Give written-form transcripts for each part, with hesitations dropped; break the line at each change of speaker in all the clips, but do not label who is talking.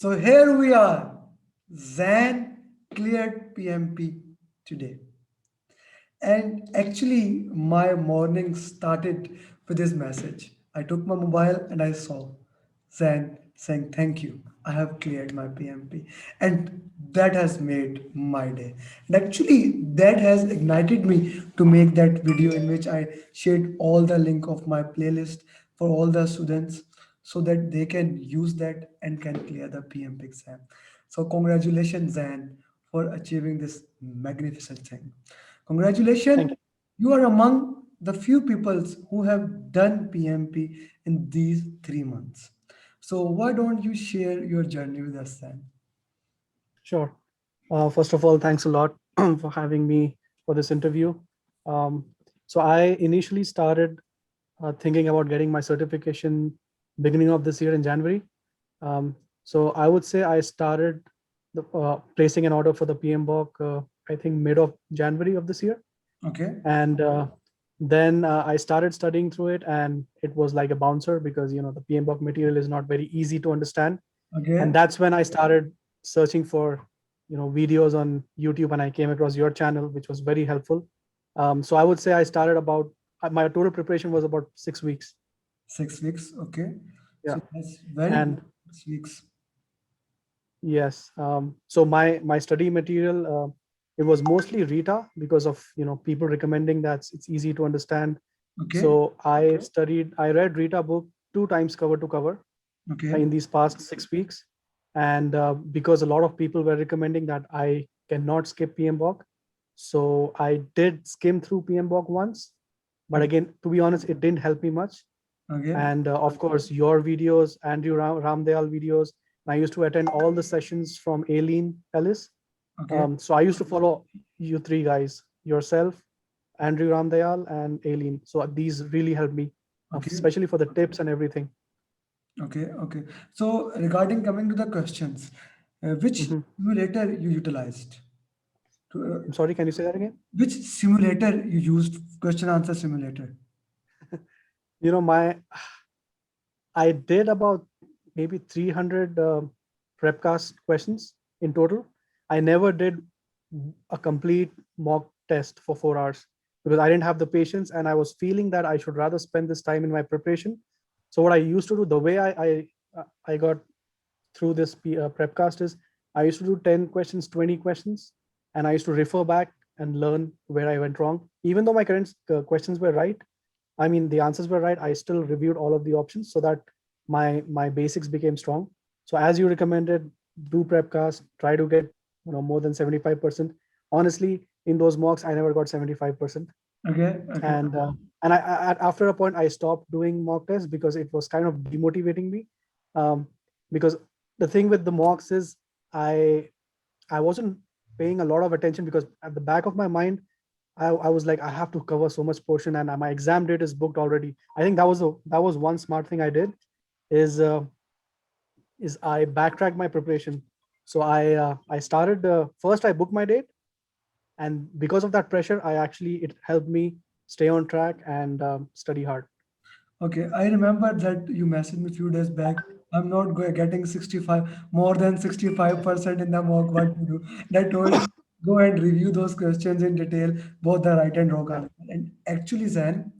So here we are. Zan cleared PMP today. And actually, my morning started with this message. I took my mobile and I saw Zan saying, "Thank you. I have cleared my PMP." And that has made my day. And actually, that has ignited me to make that video in which I shared all the link of my playlist for all the students so that they can use that and can clear the PMP exam. So, congratulations, Zan, for achieving this magnificent thing.
Thank
Congratulations,
you.
you are among the few people who have done PMP in these 3 months. So why don't you share your journey with us then?
Sure. First of all, thanks a lot for having me for this interview. Um, so I initially started thinking about getting my certification beginning of this year in January. So I would say I started placing an order for the PMBOK, I think mid of January of this year.
Okay,
And then I started studying through it, and it was like a bouncer because, the PMBOK material is not very easy to understand. And
okay,
that's when I started searching for, videos on YouTube, and I came across your channel, which was very helpful. So I would say I started about, my total preparation was about 6 weeks.
6 weeks. Okay,
Yeah.
so that's very good.
And
6 weeks.
yes, so my study material, it was mostly Rita because of, people recommending that it's easy to understand.
Okay,
So I read Rita book 2 times cover to cover
okay,
in these past 6 weeks. And because a lot of people were recommending that I cannot skip PMBOK, so I did skim through PMBOK once. But
okay,
again, to be honest, it didn't help me much.
okay,
And of course, your videos, Andrew Ramdayal videos. I used to attend all the sessions from Aileen Ellis.
okay,
So I used to follow you three guys, yourself, Andrew Ramdayal, and Aileen. So these really helped me,
okay,
especially for the tips and everything.
okay, okay. So regarding coming to the questions, which
Mhm.
simulator you utilized? To,
I'm sorry, can you say that again?
which simulator you used? Question answer simulator.
You know, my I did about maybe 300 prepcast questions in total. I never did a complete mock test for 4 hours because I didn't have the patience, and I was feeling that I should rather spend this time in my preparation. So what I used to do, the way I got through this prepcast is I used to do 10 questions, 20 questions, and I used to refer back and learn where I went wrong. Even though my current questions were right, I mean, the answers were right, I still reviewed all of the options so that my basics became strong. So as you recommended, do prepcast, try to get more than 75%. Honestly, in those mocks, I never got 75%.
Okay, okay,
And after a point, I stopped doing mock tests because it was kind of demotivating me. Um, because the thing with the mocks is I I wasn't paying a lot of attention because at the back of my mind, I was like, I have to cover so much portion, and my exam date is booked already. I think that was one smart thing I did is I backtracked my preparation. So I started first I booked my date, and because of that pressure, it helped me stay on track and study hard.
okay. I remember that you messaged me a few days back. I'm not getting 65, more than 65% in the mock. What to do? And I told you, go and review those questions in detail, both the right and wrong
Yeah.
answer. And actually, Zan,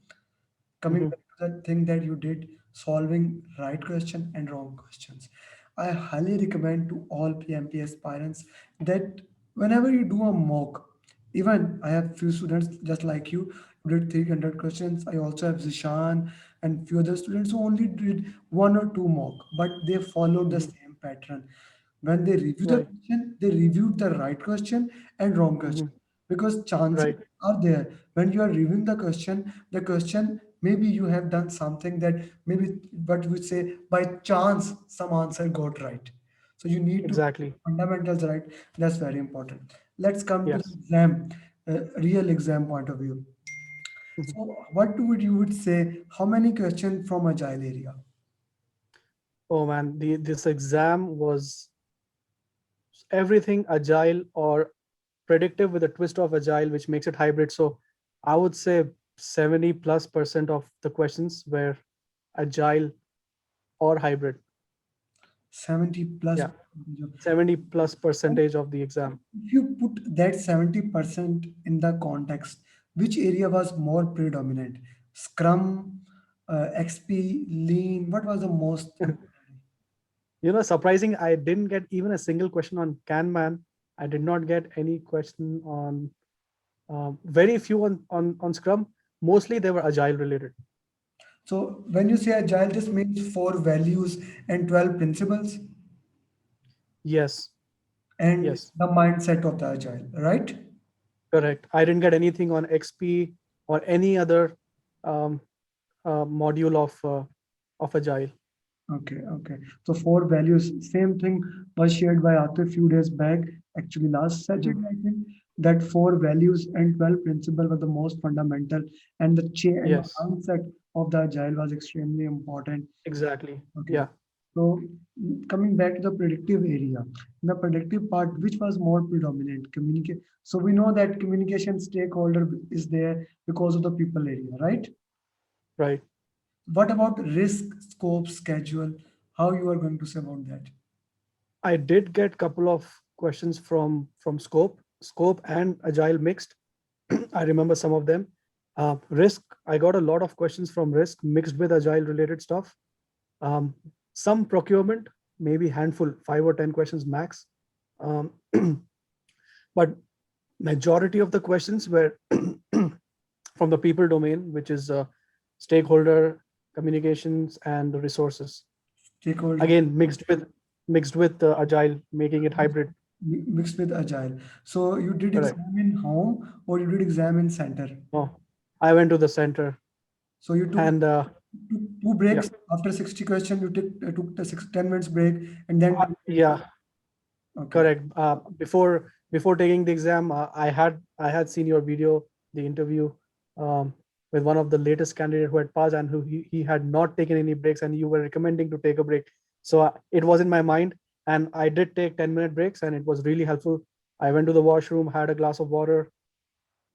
coming
Hmm.
back to the thing that you did, solving right question and wrong questions. I highly recommend to all PMP aspirants that whenever you do a mock, even I have few students just like you who did 300 questions. I also have Zishan and few other students who only did one or two mock, but they followed the
Hmm.
same pattern. When they review the
Right.
question, they reviewed the right question and wrong
Hmm.
question because chances
Right.
are there when you are reviewing the question maybe you have done something that maybe what we say by chance some answer got right. So you need to
Exactly.
fundamentals right. That's very important. Let's come to the
Yes.
exam, real exam point of view.
Mhm.
So what would you would say? How many questions from agile area?
Oh man, the this exam was everything agile or predictive with a twist of agile, which makes it hybrid. So I would say 70+% of the questions were agile or hybrid.
70 plus
Yeah,
percentage of-
70 plus
and
percentage of the exam.
if you put that 70% in the context, which area was more predominant? Scrum, XP, Lean, what was the most important?
Surprising, I didn't get even a single question on Kanban. I did not get any question on very few on Scrum. Mostly they were agile related.
So when you say agile, this means four values and 12 principles
Yes,
and
yes,
the mindset of the agile, right?
correct. I didn't get anything on XP or any other um, module of agile.
Okay, okay. So four values, same thing was shared by Atif few days back, actually last
Mhm.
Saturday, I think, that four values and 12 principle were the most fundamental and the
Yes,
mindset of the agile was extremely important.
exactly.
Okay.
Yeah.
So coming back to the predictive area, in the predictive part, which was more predominant? Communicate. So we know that communication stakeholder is there because of the people area, right?
Right.
What about risk, scope, schedule? How you are going to say about that?
I did get couple of questions from Scope and Agile mixed. I remember some of them. Risk, I got a lot of questions from Risk mixed with Agile related stuff. Um, some procurement, maybe handful, 5 or 10 questions max. Um, but majority of the questions were from the people domain, which is stakeholder communications and the resources.
Stakeholder
Again, mixed with Agile, making it hybrid.
mixed with agile. So you did
Correct.
exam in home or you did exam in center.
No, I went to the center
So you
and
took two
yeah,
breaks after 60 question. You took the 10 minutes break and then
yeah,
okay.
correct. Before taking the exam, I had seen your video, the interview um, with one of the latest candidate who had passed and who he had not taken any breaks, and you were recommending to take a break. So it was in my mind, and I did take 10-minute breaks, and it was really helpful. I went to the washroom, had a glass of water,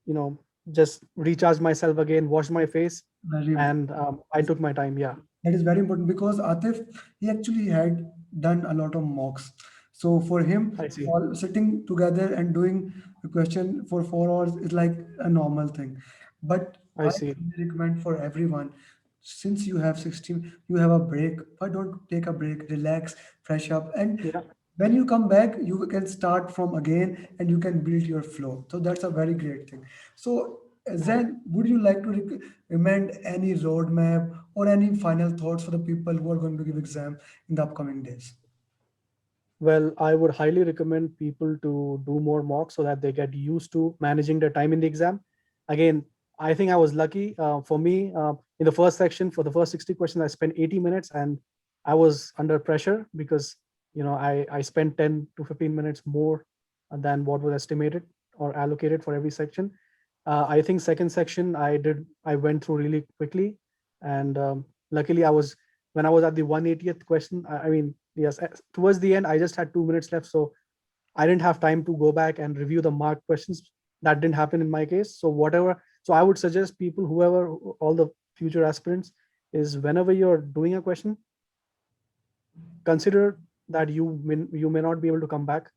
you know, just recharged myself again, washed my face,
Very
and I took my time. Yeah,
That is very important because Atif, he actually had done a lot of mocks. So for him,
I see.
all sitting together and doing a question for 4 hours is like a normal thing. But
I
I
see.
recommend for everyone, since you have 16, you have a break. Why don't take a break, relax, fresh up, and
Yeah.
when you come back, you can start from again and you can build your flow. So that's a very great thing. So Zen, would you like to recommend any roadmap or any final thoughts for the people who are going to give exam in the upcoming days?
Well, I would highly recommend people to do more mocks so that they get used to managing their time in the exam. Again, I think I was lucky. For me, in the first section, for the first 60 questions, I spent 80 minutes and I was under pressure because I spent 10 to 15 minutes more than what was estimated or allocated for every section. I think second section I went through really quickly, and luckily when I was at the 180th question. I mean, yes, towards the end I just had 2 minutes left, so I didn't have time to go back and review the marked questions. That didn't happen in my case. So I would suggest people, whoever, all the future aspirants, is whenever you're doing a question, consider that you may not be able to come back.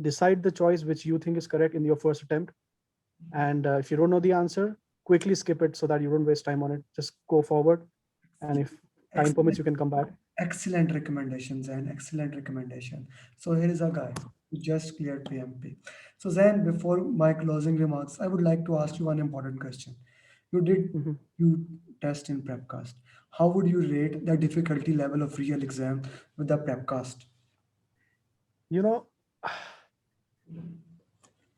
Decide the choice which you think is correct in your first attempt, and if you don't know the answer, quickly skip it so that you don't waste time on it. Just go forward, and if time permits,
Excellent,
you can come back.
excellent recommendations and excellent recommendation. So here is a guy who just cleared PMP. So Zain, before my closing remarks, I would like to ask you one important question. You did
Mhm.
you test in Prepcast. How would you rate the difficulty level of real exam with the Prepcast?
you know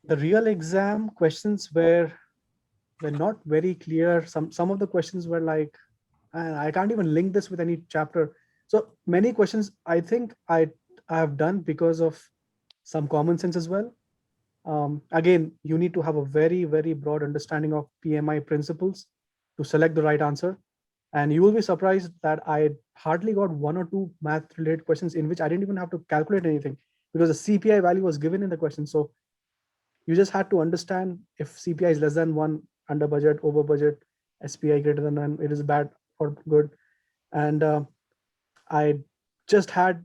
the real exam questions were not very clear. Some of the questions were like, I can't even link this with any chapter. So many questions I think I have done because of some common sense as well. Again, you need to have a very, very broad understanding of PMI principles to select the right answer. And you will be surprised that I hardly got one or two math related questions in which I didn't even have to calculate anything because the CPI value was given in the question. So you just had to understand if CPI is less than one, under budget, over budget, SPI greater than none, it is bad or good. And I just had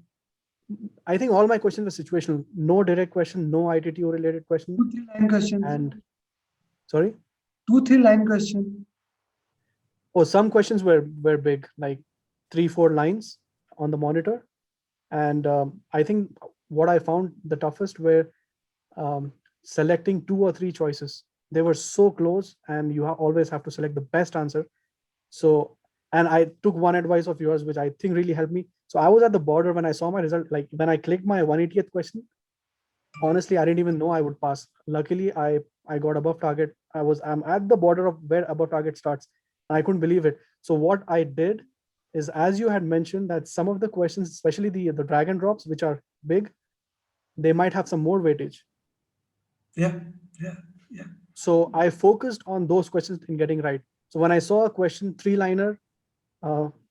I think all my questions were situational. No direct question, no ITTO related question.
2 3 line questions.
And sorry.
2 3 line question.
Oh, some questions were big, like 3 4 lines on the monitor. And I think what I found the toughest were selecting 2 or 3 choices. They were so close, and you always have to select the best answer. So, and I took one advice of yours, which I think really helped me. So I was at the border when I saw my result. Like when I clicked my 180th question, honestly, I didn't even know I would pass. Luckily, I got above target. I'm at the border of where above target starts. I couldn't believe it. So what I did is, as you had mentioned, that some of the questions, especially the drag and drops, which are big, they might have some more weightage.
Yeah, yeah, yeah.
So I focused on those questions in getting right. So when I saw a question 3 liner,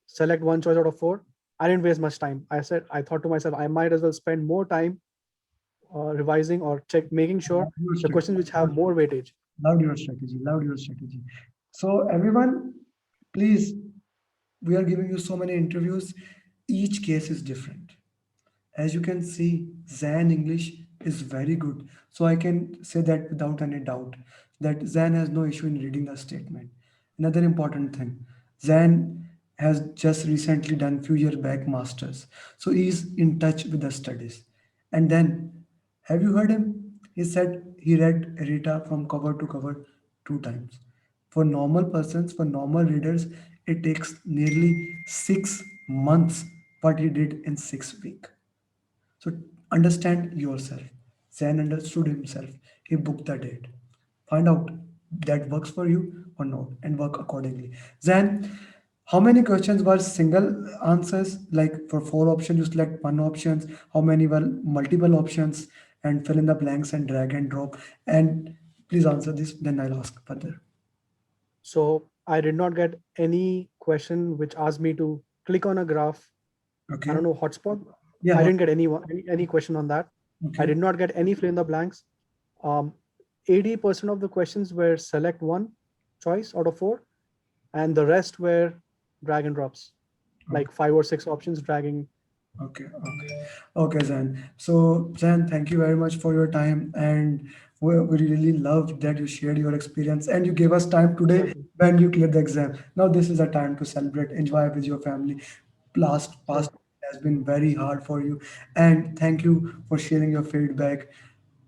select one choice out of 4, I didn't waste much time. I thought to myself, I might as well spend more time revising or making sure
Love your
the
strategy.
questions which have more weightage.
Loved your strategy. Loved your strategy. So everyone, please, we are giving you so many interviews. Each case is different. As you can see, Zan English is very good. So I can say that without any doubt that Zan has no issue in reading a statement. Another important thing, Zan has just recently done few years back masters. So he's in touch with the studies. And then, have you heard him? He said he read Rita from cover to cover 2 times. For normal persons, for normal readers, it takes nearly 6 months what he did in 6 weeks. So understand yourself. Zen understood himself. He booked the date. Find out that works for you or not and work accordingly. Zen, how many questions were single answers? Like for 4 options, you select one options. How many were multiple options and fill in the blanks and drag and drop? And please answer this, then I'll ask further.
So I did not get any question which asked me to click on a graph. I
Okay.
don't know, hotspot. I
Yeah.
didn't get any question on that. I
Okay.
did not get any fill in the blanks. Um, 80% of the questions were select one choice out of 4, and the rest were drag and drops, like 5 or 6 options dragging.
Okay, okay, okay, Zan. So, Zan, thank you very much for your time, and we really loved that you shared your experience and you gave us time today
Exactly.
when you cleared the exam. Now, this is a time to celebrate, enjoy with your family. Past
Sure.
has been very hard for you, and thank you for sharing your feedback.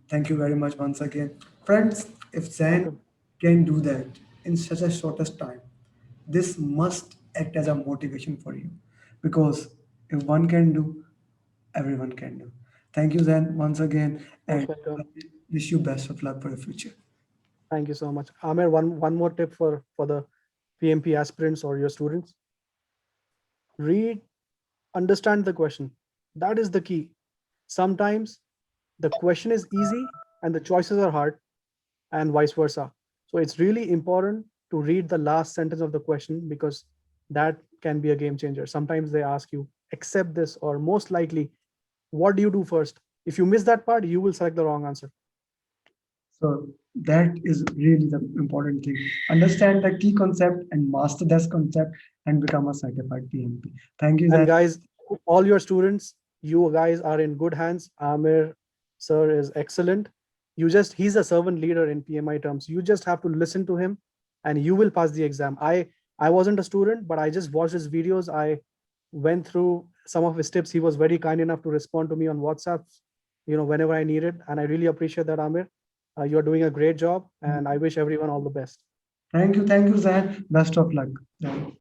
Thank you very much once again, friends. If Zan
Okay.
can do that in such a shortest time, this must act as a motivation for you because if one can do, everyone can do. Thank you, Zen, once again, and
Most welcome.
wish you best of luck for the future.
Thank you so much. Amir, one more tip for the PMP aspirants or your students. Read, understand the question. That is the key. Sometimes the question is easy and the choices are hard, and vice versa. So it's really important to read the last sentence of the question, because that can be a game changer. Sometimes they ask you, accept this, or most likely, what do you do first? If you miss that part, you will select the wrong answer.
So that is really the important thing. Understand the key concept and master this concept and become a certified PMP. Thank you,
And
Zen.
guys, all your students, you guys are in good hands. Amir sir is excellent. He's a servant leader in PMI terms. You just have to listen to him and you will pass the exam. I wasn't a student, but I just watched his videos. I went through some of his tips. He was very kind enough to respond to me on WhatsApp, whenever I needed. And I really appreciate that, Amir. You're doing a great job, and I wish everyone all the best.
Thank you, Zen. Best of luck. Zen.